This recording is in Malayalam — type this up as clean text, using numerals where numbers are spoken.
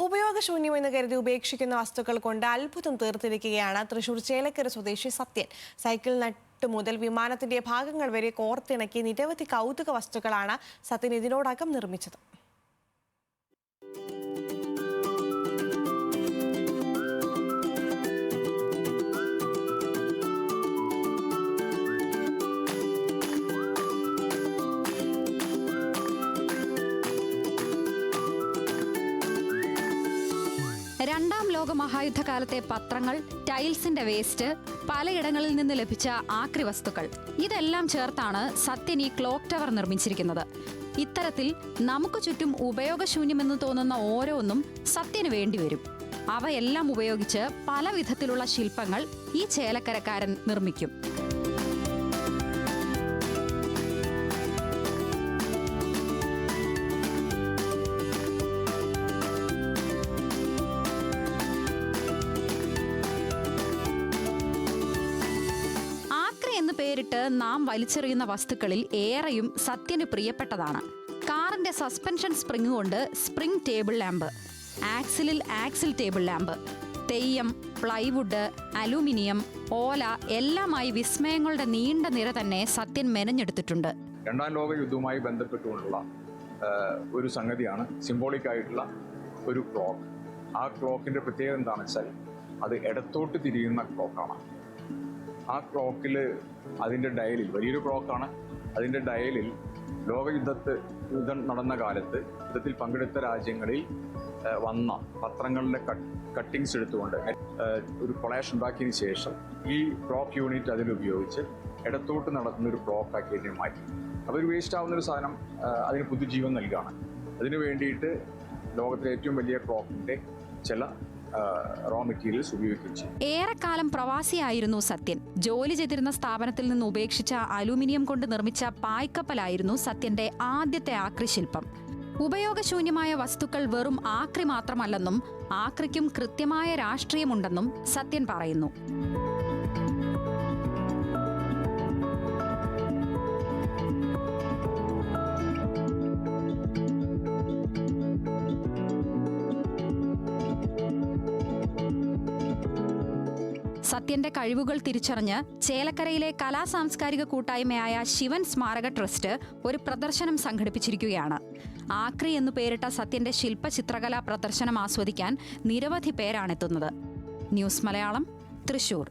ഉപയോഗശൂന്യമെന്ന് കരുതി ഉപേക്ഷിക്കുന്ന വസ്തുക്കൾ കൊണ്ട് അത്ഭുതം തീർത്തിരിക്കുകയാണ് തൃശൂർ ചേലക്കര സ്വദേശി സത്യൻ. സൈക്കിൾ നട്ട് മുതൽ വിമാനത്തിന്റെ ഭാഗങ്ങൾ വരെ കോർത്തിണക്കി നിരവധി കൗതുക വസ്തുക്കളാണ് സത്യൻ ഇതിനോടകം നിർമ്മിച്ചത്. രണ്ടാം ലോക മഹായുദ്ധകാലത്തെ പത്രങ്ങൾ, ടൈൽസിന്റെ വേസ്റ്റ്, പലയിടങ്ങളിൽ നിന്ന് ലഭിച്ച ആക്രി വസ്തുക്കൾ ഇതെല്ലാം ചേർത്താണ് സത്യൻ ഈ ക്ലോക്ക് ടവർ നിർമ്മിച്ചിരിക്കുന്നത്. ഇത്തരത്തിൽ നമുക്ക് ചുറ്റും ഉപയോഗശൂന്യമെന്ന് തോന്നുന്ന ഓരോന്നും സത്യന് വേണ്ടിവരും. അവയെല്ലാം ഉപയോഗിച്ച് പല വിധത്തിലുള്ള ശില്പങ്ങൾ ഈ ചേലക്കരക്കാരൻ നിർമ്മിക്കും. എന്ന് പേരിട്ട് നാം വലിച്ചെറിയുന്ന വസ്തുക്കളിൽ ഏറെയും സത്യന് പ്രിയപ്പെട്ടതാണ്. കാറിന്റെ സസ്പെൻഷൻ സ്പ്രിംഗ് കൊണ്ട് സ്പ്രിംഗ് ടേബിൾ ലാമ്പ്, ആക്സിലിൽ axle table lamp, theyyam, plywood, aluminium, ഓല എല്ലാമായി വിസ്മയങ്ങളുടെ നീണ്ട നിര തന്നെ സത്യൻ മെനഞ്ഞെടുത്തിട്ടുണ്ട്. രണ്ടാം ലോക യുദ്ധവുമായി ബന്ധപ്പെട്ടുകൊണ്ടുള്ള ഒരു സംഗതിയാണ് സിംബോളിക് ആയിട്ടുള്ള ഒരു ക്ലോക്ക്. ആ ക്ലോക്കിന്റെ പ്രത്യേകത എന്താണെന്ന് വെച്ചാൽ അത് ഇടത്തോട്ട് തിരിയുന്ന ക്ലോക്കാണ്. ആ ക്ലോക്കിൽ അതിൻ്റെ ഡയലിൽ, വലിയൊരു ക്ലോക്കാണ്, അതിൻ്റെ ഡയലിൽ യുദ്ധം നടന്ന കാലത്ത് യുദ്ധത്തിൽ പങ്കെടുത്ത രാജ്യങ്ങളിൽ വന്ന പത്രങ്ങളുടെ കട്ടിങ്സ് എടുത്തുകൊണ്ട് ഒരു കൊളാഷ് ഉണ്ടാക്കിയതിന് ശേഷം ഈ ക്ലോക്ക് യൂണിറ്റ് അതിലുപയോഗിച്ച് ഇടത്തോട്ട് നടത്തുന്ന ഒരു ക്ലോക്ക് ആക്കി അതിനെ മാറ്റി. അപ്പോൾ ഒരു വേസ്റ്റ് ആവുന്ന ഒരു സാധനം അതിന് പുതുജീവൻ നൽകുകയാണ്. അതിനു വേണ്ടിയിട്ട് ലോകത്തിലെ ഏറ്റവും വലിയ ക്ലോക്കിൻ്റെ ചില റോ മെറ്റീരിയൽസ് ഉപയോഗിച്ചു. ഏറെക്കാലം പ്രവാസിയായിരുന്നു സത്യൻ. ജോലി ചെയ്തിരുന്ന സ്ഥാപനത്തിൽ നിന്ന് ഉപേക്ഷിച്ച അലൂമിനിയം കൊണ്ട് നിർമ്മിച്ച പായ്ക്കപ്പലായിരുന്നു സത്യന്റെ ആദ്യത്തെ ആക്രി ശില്പം. ഉപയോഗശൂന്യമായ വസ്തുക്കൾ വെറും ആക്രി മാത്രമല്ലെന്നും ആക്രിക്കും കൃത്യമായ രാഷ്ട്രീയമുണ്ടെന്നും സത്യൻ പറയുന്നു. സത്യന്റെ കഴിവുകൾ തിരിച്ചറിഞ്ഞ് ചേലക്കരയിലെ കലാസാംസ്കാരിക കൂട്ടായ്മയായ ശിവൻ സ്മാരക ട്രസ്റ്റ് ഒരു പ്രദർശനം സംഘടിപ്പിച്ചിരിക്കുകയാണ്. ആക്രി എന്നു പേരിട്ട സത്യന്റെ ശില്പചിത്രകലാ പ്രദർശനം ആസ്വദിക്കാൻ നിരവധി പേരാണെത്തുന്നത്. ന്യൂസ് മലയാളം, തൃശൂർ.